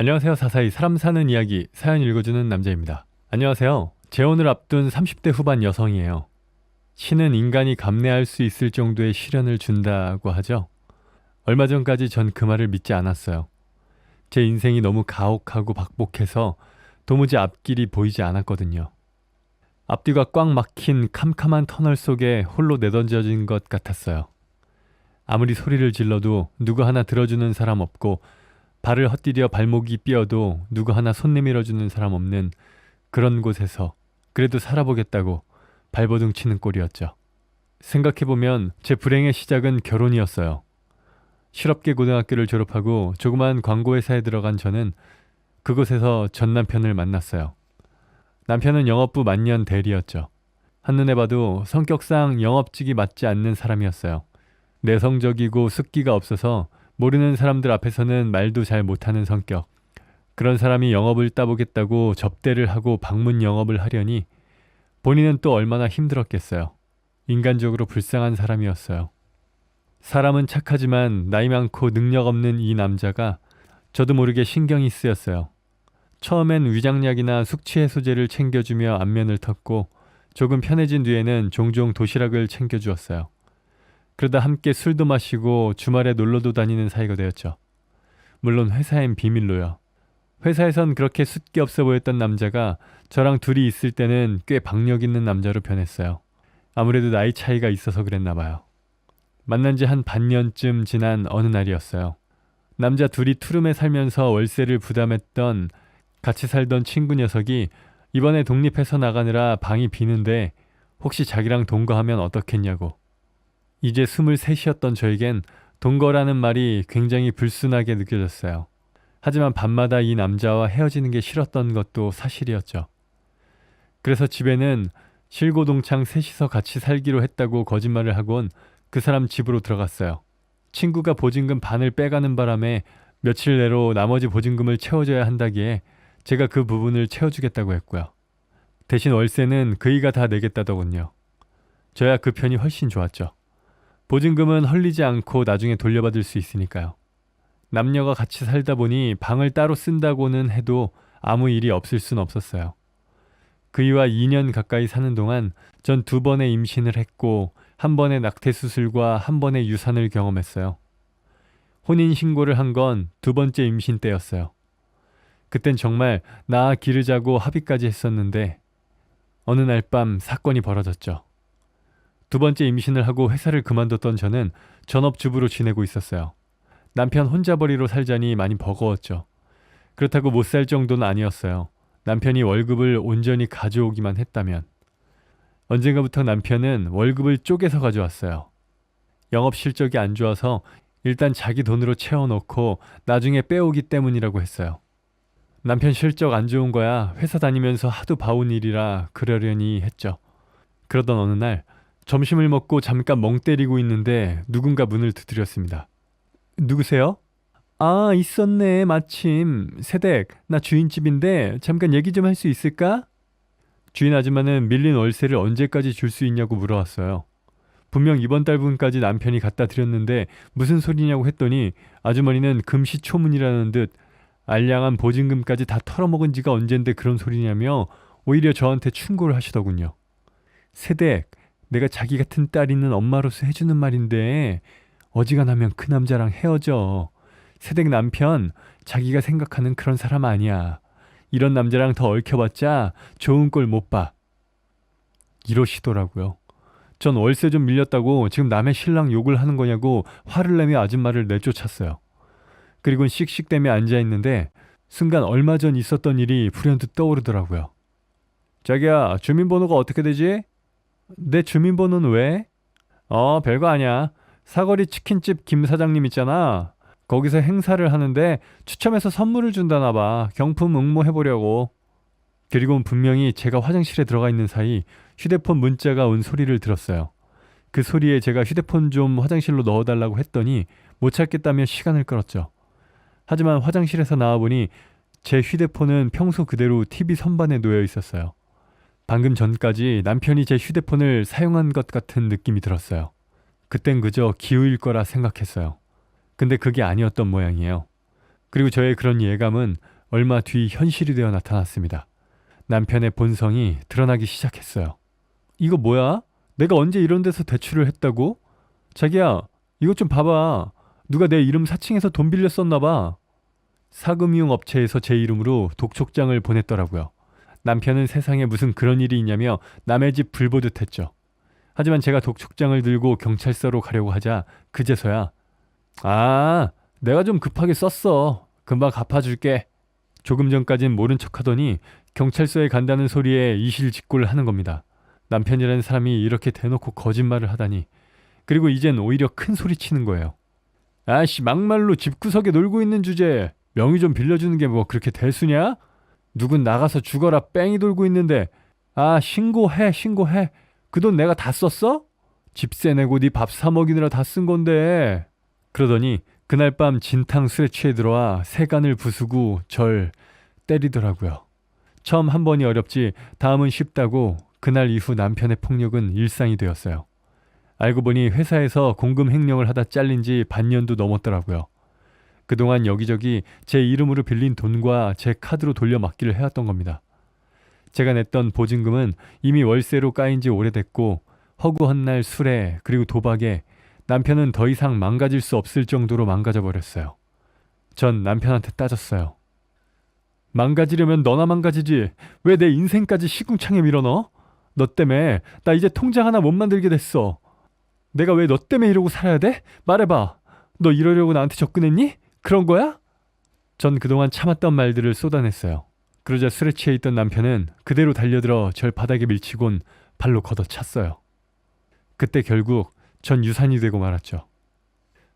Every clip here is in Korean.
안녕하세요. 사사히 사람 사는 이야기 사연 읽어주는 남자입니다. 안녕하세요. 재혼을 앞둔 30대 후반 여성이에요. 신은 인간이 감내할 수 있을 정도의 시련을 준다고 하죠. 얼마 전까지 전 그 말을 믿지 않았어요. 제 인생이 너무 가혹하고 박복해서 도무지 앞길이 보이지 않았거든요. 앞뒤가 꽉 막힌 캄캄한 터널 속에 홀로 내던져진 것 같았어요. 아무리 소리를 질러도 누구 하나 들어주는 사람 없고 발을 헛디뎌 발목이 삐어도 누구 하나 손 내밀어주는 사람 없는 그런 곳에서 그래도 살아보겠다고 발버둥 치는 꼴이었죠. 생각해보면 제 불행의 시작은 결혼이었어요. 실업계 고등학교를 졸업하고 조그만 광고회사에 들어간 저는 그곳에서 전 남편을 만났어요. 남편은 영업부 만년 대리였죠. 한눈에 봐도 성격상 영업직이 맞지 않는 사람이었어요. 내성적이고 숫기가 없어서 모르는 사람들 앞에서는 말도 잘 못하는 성격. 그런 사람이 영업을 따보겠다고 접대를 하고 방문 영업을 하려니 본인은 또 얼마나 힘들었겠어요. 인간적으로 불쌍한 사람이었어요. 사람은 착하지만 나이 많고 능력 없는 이 남자가 저도 모르게 신경이 쓰였어요. 처음엔 위장약이나 숙취해소제를 챙겨주며 안면을 텄고 조금 편해진 뒤에는 종종 도시락을 챙겨주었어요. 그러다 함께 술도 마시고 주말에 놀러도 다니는 사이가 되었죠. 물론 회사엔 비밀로요. 회사에선 그렇게 숫기 없어 보였던 남자가 저랑 둘이 있을 때는 꽤 박력 있는 남자로 변했어요. 아무래도 나이 차이가 있어서 그랬나 봐요. 만난 지 한 반년쯤 지난 어느 날이었어요. 남자 둘이 투룸에 살면서 월세를 부담했던 같이 살던 친구 녀석이 이번에 독립해서 나가느라 방이 비는데 혹시 자기랑 동거하면 어떻겠냐고. 이제 23이었던 저에겐 동거라는 말이 굉장히 불순하게 느껴졌어요. 하지만 밤마다 이 남자와 헤어지는 게 싫었던 것도 사실이었죠. 그래서 집에는 실고동창 셋이서 같이 살기로 했다고 거짓말을 하곤 그 사람 집으로 들어갔어요. 친구가 보증금 반을 빼가는 바람에 며칠 내로 나머지 보증금을 채워줘야 한다기에 제가 그 부분을 채워주겠다고 했고요. 대신 월세는 그이가 다 내겠다더군요. 저야 그 편이 훨씬 좋았죠. 보증금은 헐리지 않고 나중에 돌려받을 수 있으니까요. 남녀가 같이 살다 보니 방을 따로 쓴다고는 해도 아무 일이 없을 순 없었어요. 그이와 2년 가까이 사는 동안 전 2번의 임신을 했고 한 번의 낙태수술과 한 번의 유산을 경험했어요. 혼인신고를 한 건 2번째 임신 때였어요. 그땐 정말 낳아 기르자고 합의까지 했었는데 어느 날 밤 사건이 벌어졌죠. 2번째 임신을 하고 회사를 그만뒀던 저는 전업주부로 지내고 있었어요. 남편 혼자벌이로 살자니 많이 버거웠죠. 그렇다고 못 살 정도는 아니었어요. 남편이 월급을 온전히 가져오기만 했다면. 언젠가부터 남편은 월급을 쪼개서 가져왔어요. 영업 실적이 안 좋아서 일단 자기 돈으로 채워놓고 나중에 빼오기 때문이라고 했어요. 남편 실적 안 좋은 거야 회사 다니면서 하도 봐온 일이라 그러려니 했죠. 그러던 어느 날 점심을 먹고 잠깐 멍 때리고 있는데 누군가 문을 두드렸습니다. 누구세요? 아, 있었네. 마침. 세댁, 나 주인집인데 잠깐 얘기 좀 할 수 있을까? 주인 아줌마는 밀린 월세를 언제까지 줄 수 있냐고 물어왔어요. 분명 이번 달분까지 남편이 갖다 드렸는데 무슨 소리냐고 했더니 아주머니는 금시초문이라는 듯 알량한 보증금까지 다 털어먹은 지가 언젠데 그런 소리냐며 오히려 저한테 충고를 하시더군요. 세댁, 내가 자기 같은 딸 있는 엄마로서 해주는 말인데 어지간하면 그 남자랑 헤어져. 세댁 남편 자기가 생각하는 그런 사람 아니야. 이런 남자랑 더 얽혀봤자 좋은 꼴 못 봐. 이러시더라고요. 전 월세 좀 밀렸다고 지금 남의 신랑 욕을 하는 거냐고 화를 내며 아줌마를 내쫓았어요. 그리곤 씩씩대며 앉아있는데 순간 얼마 전 있었던 일이 불현듯 떠오르더라고요. 자기야, 주민번호가 어떻게 되지? 내 주민번호는 왜? 별거 아니야. 사거리 치킨집 김 사장님 있잖아. 거기서 행사를 하는데 추첨해서 선물을 준다나 봐. 경품 응모해보려고. 그리고는 분명히 제가 화장실에 들어가 있는 사이 휴대폰 문자가 온 소리를 들었어요. 그 소리에 제가 휴대폰 좀 화장실로 넣어달라고 했더니 못 찾겠다며 시간을 끌었죠. 하지만 화장실에서 나와보니 제 휴대폰은 평소 그대로 TV 선반에 놓여 있었어요. 방금 전까지 남편이 제 휴대폰을 사용한 것 같은 느낌이 들었어요. 그땐 그저 기우일 거라 생각했어요. 근데 그게 아니었던 모양이에요. 그리고 저의 그런 예감은 얼마 뒤 현실이 되어 나타났습니다. 남편의 본성이 드러나기 시작했어요. 이거 뭐야? 내가 언제 이런 데서 대출을 했다고? 자기야, 이것 좀 봐봐. 누가 내 이름 사칭해서 돈 빌렸었나 봐. 사금융 업체에서 제 이름으로 독촉장을 보냈더라고요. 남편은 세상에 무슨 그런 일이 있냐며 남의 집 불보듯 했죠. 하지만 제가 독촉장을 들고 경찰서로 가려고 하자 그제서야 아, 내가 좀 급하게 썼어. 금방 갚아줄게. 조금 전까진 모른 척하더니 경찰서에 간다는 소리에 이실직고를 하는 겁니다. 남편이라는 사람이 이렇게 대놓고 거짓말을 하다니. 그리고 이젠 오히려 큰 소리 치는 거예요. 아씨, 막말로 집구석에 놀고 있는 주제에 명의 좀 빌려주는 게 뭐 그렇게 대수냐? 누군 나가서 죽어라 뺑이 돌고 있는데 아, 신고해. 그 돈 내가 다 썼어? 집세 내고 네 밥 사 먹이느라 다 쓴 건데. 그러더니 그날 밤 진탕 술에 취해 들어와 세간을 부수고 절 때리더라고요. 처음 한 번이 어렵지 다음은 쉽다고 그날 이후 남편의 폭력은 일상이 되었어요. 알고 보니 회사에서 공금 횡령을 하다 잘린 지 반년도 넘었더라고요. 그동안 여기저기 제 이름으로 빌린 돈과 제 카드로 돌려막기를 해왔던 겁니다. 제가 냈던 보증금은 이미 월세로 까인 지 오래됐고 허구한 날 술에 그리고 도박에 남편은 더 이상 망가질 수 없을 정도로 망가져 버렸어요. 전 남편한테 따졌어요. 망가지려면 너나 망가지지. 왜 내 인생까지 시궁창에 밀어넣어? 너 때문에 나 이제 통장 하나 못 만들게 됐어. 내가 왜 너 때문에 이러고 살아야 돼? 말해봐. 너 이러려고 나한테 접근했니? 그런 거야? 전 그동안 참았던 말들을 쏟아냈어요. 그러자 술에 취해 있던 남편은 그대로 달려들어 절 바닥에 밀치곤 발로 걷어찼어요. 그때 결국 전 유산이 되고 말았죠.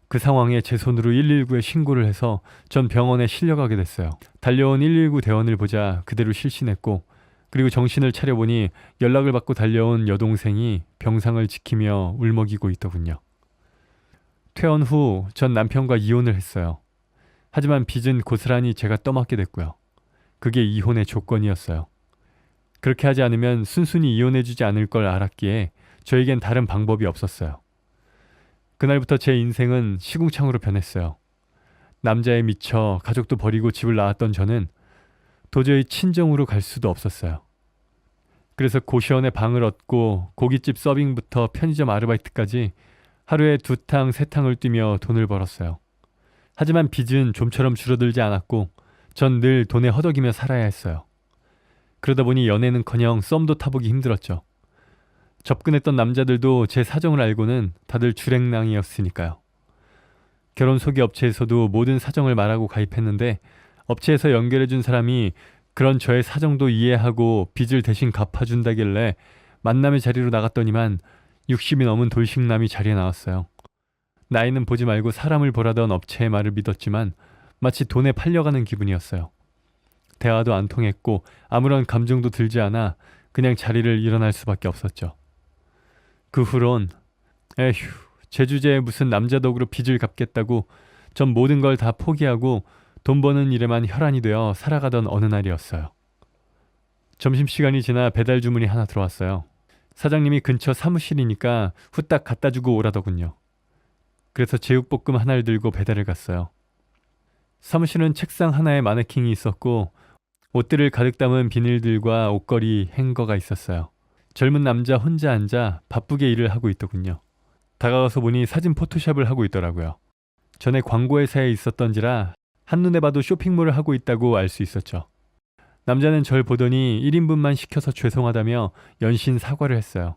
그 상황에 제 손으로 119에 신고를 해서 전 병원에 실려가게 됐어요. 달려온 119 대원을 보자 그대로 실신했고 그리고 정신을 차려보니 연락을 받고 달려온 여동생이 병상을 지키며 울먹이고 있더군요. 퇴원 후 전 남편과 이혼을 했어요. 하지만 빚은 고스란히 제가 떠맡게 됐고요. 그게 이혼의 조건이었어요. 그렇게 하지 않으면 순순히 이혼해주지 않을 걸 알았기에 저에겐 다른 방법이 없었어요. 그날부터 제 인생은 시궁창으로 변했어요. 남자에 미쳐 가족도 버리고 집을 나왔던 저는 도저히 친정으로 갈 수도 없었어요. 그래서 고시원에 방을 얻고 고깃집 서빙부터 편의점 아르바이트까지 하루에 2탕, 3탕을 뛰며 돈을 벌었어요. 하지만 빚은 좀처럼 줄어들지 않았고 전 늘 돈에 허덕이며 살아야 했어요. 그러다 보니 연애는커녕 썸도 타보기 힘들었죠. 접근했던 남자들도 제 사정을 알고는 다들 주랭랑이었으니까요. 결혼 소개 업체에서도 모든 사정을 말하고 가입했는데 업체에서 연결해준 사람이 그런 저의 사정도 이해하고 빚을 대신 갚아준다길래 만남의 자리로 나갔더니만 60이 넘은 돌싱남이 자리에 나왔어요. 나이는 보지 말고 사람을 보라던 업체의 말을 믿었지만 마치 돈에 팔려가는 기분이었어요. 대화도 안 통했고 아무런 감정도 들지 않아 그냥 자리를 일어날 수밖에 없었죠. 그 후론 에휴, 제 주제에 무슨 남자 덕으로 빚을 갚겠다고 전 모든 걸 다 포기하고 돈 버는 일에만 혈안이 되어 살아가던 어느 날이었어요. 점심시간이 지나 배달 주문이 하나 들어왔어요. 사장님이 근처 사무실이니까 후딱 갖다 주고 오라더군요. 그래서 제육볶음 하나를 들고 배달을 갔어요. 사무실은 책상 하나에 마네킹이 있었고 옷들을 가득 담은 비닐들과 옷걸이 행거가 있었어요. 젊은 남자 혼자 앉아 바쁘게 일을 하고 있더군요. 다가가서 보니 사진 포토샵을 하고 있더라고요. 전에 광고회사에 있었던지라 한눈에 봐도 쇼핑몰을 하고 있다고 알 수 있었죠. 남자는 절 보더니 1인분만 시켜서 죄송하다며 연신 사과를 했어요.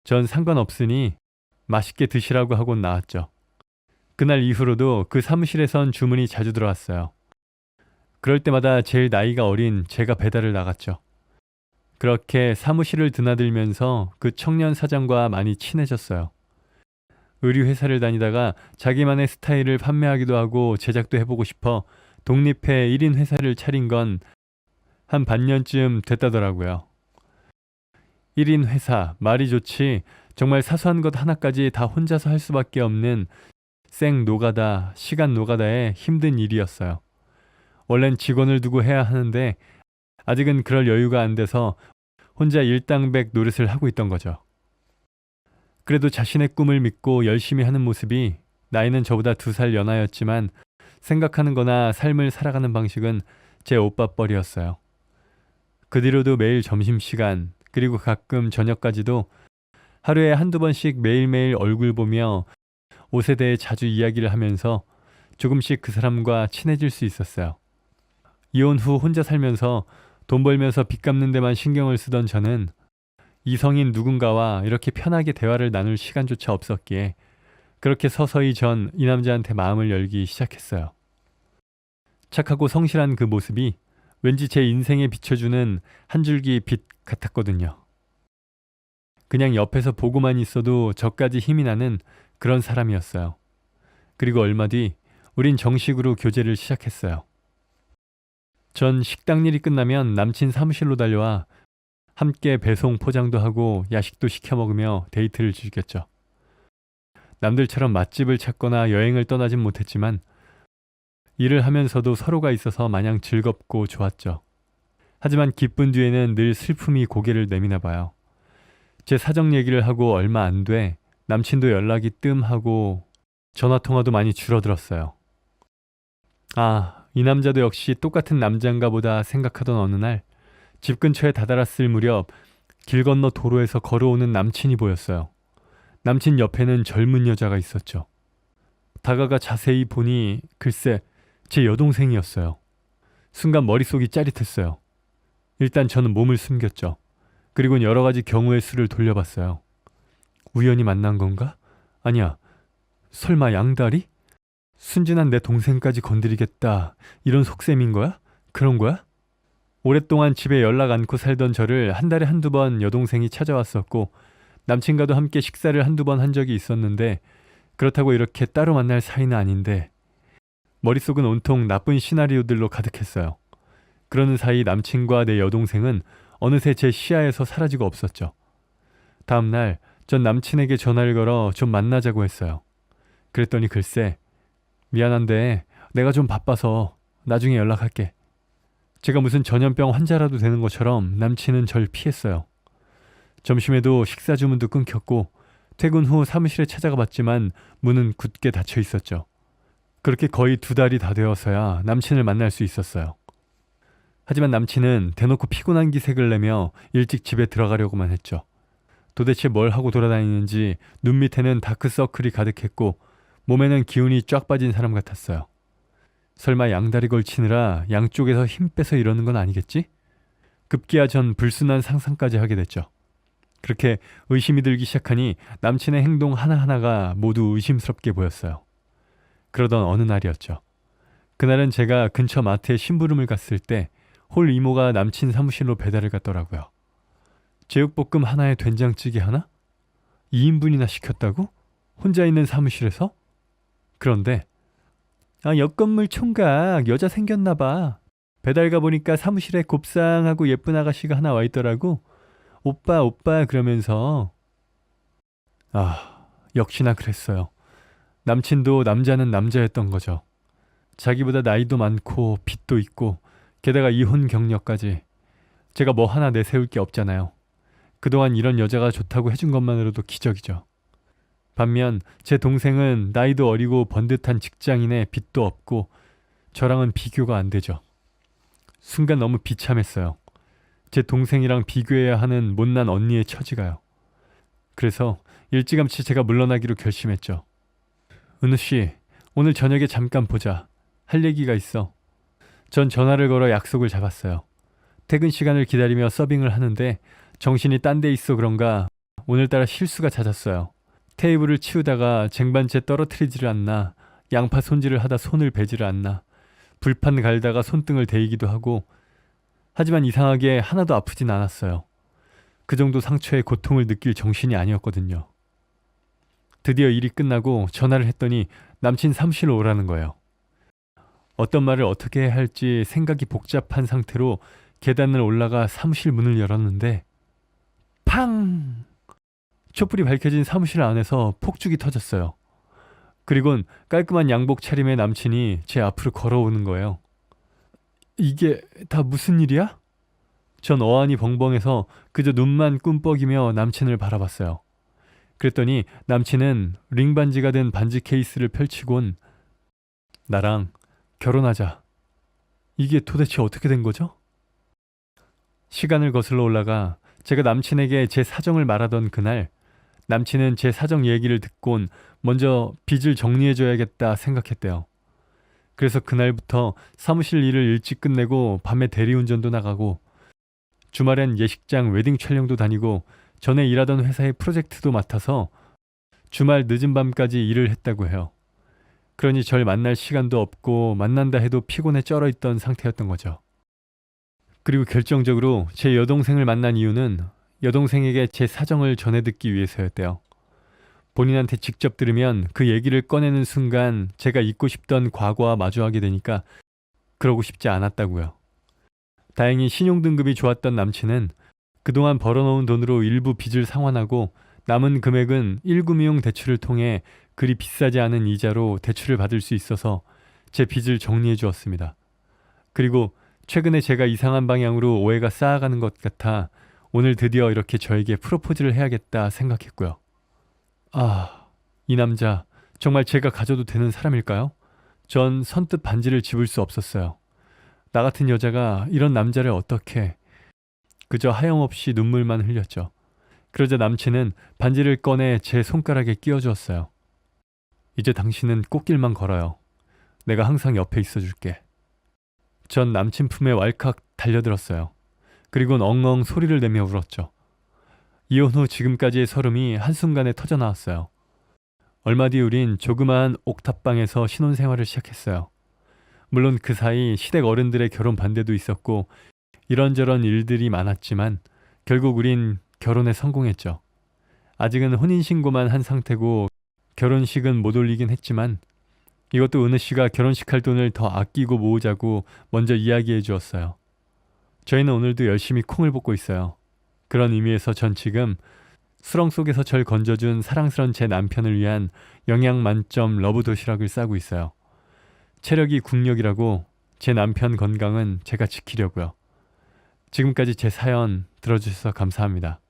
전 상관없으니 맛있게 드시라고 하고 나왔죠. 그날 이후로도 그 사무실에선 주문이 자주 들어왔어요. 그럴 때마다 제일 나이가 어린 제가 배달을 나갔죠. 그렇게 사무실을 드나들면서 그 청년 사장과 많이 친해졌어요. 의류회사를 다니다가 자기만의 스타일을 판매하기도 하고 제작도 해보고 싶어 독립해 1인 회사를 차린 건 한 반년쯤 됐다더라고요. 1인 회사, 말이 좋지 정말 사소한 것 하나까지 다 혼자서 할 수밖에 없는 생 노가다, 시간 노가다의 힘든 일이었어요. 원래는 직원을 두고 해야 하는데 아직은 그럴 여유가 안 돼서 혼자 일당백 노릇을 하고 있던 거죠. 그래도 자신의 꿈을 믿고 열심히 하는 모습이 나이는 저보다 2살 연하였지만 생각하는 거나 삶을 살아가는 방식은 제 오빠뻘이었어요. 그 뒤로도 매일 점심시간, 그리고 가끔 저녁까지도 하루에 한두 번씩 매일매일 얼굴 보며 옷에 대해 자주 이야기를 하면서 조금씩 그 사람과 친해질 수 있었어요. 이혼 후 혼자 살면서 돈 벌면서 빚 갚는 데만 신경을 쓰던 저는 이성인 누군가와 이렇게 편하게 대화를 나눌 시간조차 없었기에 그렇게 서서히 전 이 남자한테 마음을 열기 시작했어요. 착하고 성실한 그 모습이 왠지 제 인생에 비춰주는 한 줄기 빛 같았거든요. 그냥 옆에서 보고만 있어도 저까지 힘이 나는 그런 사람이었어요. 그리고 얼마 뒤 우린 정식으로 교제를 시작했어요. 전 식당 일이 끝나면 남친 사무실로 달려와 함께 배송 포장도 하고 야식도 시켜 먹으며 데이트를 즐겼죠. 남들처럼 맛집을 찾거나 여행을 떠나진 못했지만 일을 하면서도 서로가 있어서 마냥 즐겁고 좋았죠. 하지만 기쁜 뒤에는 늘 슬픔이 고개를 내미나 봐요. 제 사정 얘기를 하고 얼마 안 돼 남친도 연락이 뜸하고 전화통화도 많이 줄어들었어요. 아, 이 남자도 역시 똑같은 남자인가 보다 생각하던 어느 날 집 근처에 다다랐을 무렵 길 건너 도로에서 걸어오는 남친이 보였어요. 남친 옆에는 젊은 여자가 있었죠. 다가가 자세히 보니 글쎄 제 여동생이었어요. 순간 머릿속이 짜릿했어요. 일단 저는 몸을 숨겼죠. 그리고는 여러 가지 경우의 수를 돌려봤어요. 우연히 만난 건가? 아니야. 설마 양다리? 순진한 내 동생까지 건드리겠다. 이런 속셈인 거야? 그런 거야? 오랫동안 집에 연락 않고 살던 저를 한 달에 한두 번 여동생이 찾아왔었고 남친과도 함께 식사를 한두 번 한 적이 있었는데 그렇다고 이렇게 따로 만날 사이는 아닌데 머릿속은 온통 나쁜 시나리오들로 가득했어요. 그러는 사이 남친과 내 여동생은 어느새 제 시야에서 사라지고 없었죠. 다음 날 전 남친에게 전화를 걸어 좀 만나자고 했어요. 그랬더니 글쎄 미안한데 내가 좀 바빠서 나중에 연락할게. 제가 무슨 전염병 환자라도 되는 것처럼 남친은 절 피했어요. 점심에도 식사 주문도 끊겼고 퇴근 후 사무실에 찾아가 봤지만 문은 굳게 닫혀 있었죠. 그렇게 거의 2달이 다 되어서야 남친을 만날 수 있었어요. 하지만 남친은 대놓고 피곤한 기색을 내며 일찍 집에 들어가려고만 했죠. 도대체 뭘 하고 돌아다니는지 눈 밑에는 다크서클이 가득했고 몸에는 기운이 쫙 빠진 사람 같았어요. 설마 양다리 걸치느라 양쪽에서 힘 빼서 이러는 건 아니겠지? 급기야 전 불순한 상상까지 하게 됐죠. 그렇게 의심이 들기 시작하니 남친의 행동 하나하나가 모두 의심스럽게 보였어요. 그러던 어느 날이었죠. 그날은 제가 근처 마트에 심부름을 갔을 때 홀 이모가 남친 사무실로 배달을 갔더라고요. 제육볶음 하나에 된장찌개 하나? 2인분이나 시켰다고? 혼자 있는 사무실에서? 그런데 옆 건물 총각 여자 생겼나 봐. 배달 가보니까 사무실에 곱상하고 예쁜 아가씨가 하나 와 있더라고. 오빠 오빠 그러면서. 역시나 그랬어요. 남친도 남자는 남자였던 거죠. 자기보다 나이도 많고 빚도 있고 게다가 이혼 경력까지. 제가 뭐 하나 내세울 게 없잖아요. 그동안 이런 여자가 좋다고 해준 것만으로도 기적이죠. 반면 제 동생은 나이도 어리고 번듯한 직장인에 빚도 없고 저랑은 비교가 안 되죠. 순간 너무 비참했어요. 제 동생이랑 비교해야 하는 못난 언니의 처지가요. 그래서 일찌감치 제가 물러나기로 결심했죠. 은우씨, 오늘 저녁에 잠깐 보자. 할 얘기가 있어. 전 전화를 걸어 약속을 잡았어요. 퇴근 시간을 기다리며 서빙을 하는데 정신이 딴 데 있어 그런가 오늘따라 실수가 잦았어요. 테이블을 치우다가 쟁반째 떨어뜨리지를 않나, 양파 손질을 하다 손을 베지를 않나, 불판 갈다가 손등을 데이기도 하고. 하지만 이상하게 하나도 아프진 않았어요. 그 정도 상처에 고통을 느낄 정신이 아니었거든요. 드디어 일이 끝나고 전화를 했더니 남친 사무실로 오라는 거예요. 어떤 말을 어떻게 해야 할지 생각이 복잡한 상태로 계단을 올라가 사무실 문을 열었는데 팡! 촛불이 밝혀진 사무실 안에서 폭죽이 터졌어요. 그리곤 깔끔한 양복 차림의 남친이 제 앞으로 걸어오는 거예요. 이게 다 무슨 일이야? 전 어안이 벙벙해서 그저 눈만 꿈뻑이며 남친을 바라봤어요. 그랬더니 남친은 링반지가 된 반지 케이스를 펼치곤 나랑 결혼하자. 이게 도대체 어떻게 된 거죠? 시간을 거슬러 올라가 제가 남친에게 제 사정을 말하던 그날, 남친은 제 사정 얘기를 듣곤 먼저 빚을 정리해줘야겠다 생각했대요. 그래서 그날부터 사무실 일을 일찍 끝내고 밤에 대리운전도 나가고 주말엔 예식장 웨딩 촬영도 다니고 전에 일하던 회사의 프로젝트도 맡아서 주말 늦은 밤까지 일을 했다고 해요. 그러니 절 만날 시간도 없고 만난다 해도 피곤에 쩔어있던 상태였던 거죠. 그리고 결정적으로 제 여동생을 만난 이유는 여동생에게 제 사정을 전해 듣기 위해서였대요. 본인한테 직접 들으면 그 얘기를 꺼내는 순간 제가 잊고 싶던 과거와 마주하게 되니까 그러고 싶지 않았다고요. 다행히 신용등급이 좋았던 남친은 그동안 벌어놓은 돈으로 일부 빚을 상환하고 남은 금액은 1금융 대출을 통해 그리 비싸지 않은 이자로 대출을 받을 수 있어서 제 빚을 정리해 주었습니다. 그리고 최근에 제가 이상한 방향으로 오해가 쌓아가는 것 같아 오늘 드디어 이렇게 저에게 프로포즈를 해야겠다 생각했고요. 아, 이 남자 정말 제가 가져도 되는 사람일까요? 전 선뜻 반지를 집을 수 없었어요. 나 같은 여자가 이런 남자를 어떻게... 그저 하염없이 눈물만 흘렸죠. 그러자 남친은 반지를 꺼내 제 손가락에 끼워주었어요. 이제 당신은 꽃길만 걸어요. 내가 항상 옆에 있어줄게. 전 남친 품에 왈칵 달려들었어요. 그리곤 엉엉 소리를 내며 울었죠. 이혼 후 지금까지의 설움이 한순간에 터져나왔어요. 얼마 뒤 우린 조그마한 옥탑방에서 신혼생활을 시작했어요. 물론 그 사이 시댁 어른들의 결혼 반대도 있었고 이런저런 일들이 많았지만 결국 우린 결혼에 성공했죠. 아직은 혼인신고만 한 상태고 결혼식은 못 올리긴 했지만 이것도 은우 씨가 결혼식 할 돈을 더 아끼고 모으자고 먼저 이야기해 주었어요. 저희는 오늘도 열심히 콩을 볶고 있어요. 그런 의미에서 전 지금 수렁 속에서 절 건져준 사랑스런 제 남편을 위한 영양 만점 러브 도시락을 싸고 있어요. 체력이 국력이라고 제 남편 건강은 제가 지키려고요. 지금까지 제 사연 들어주셔서 감사합니다.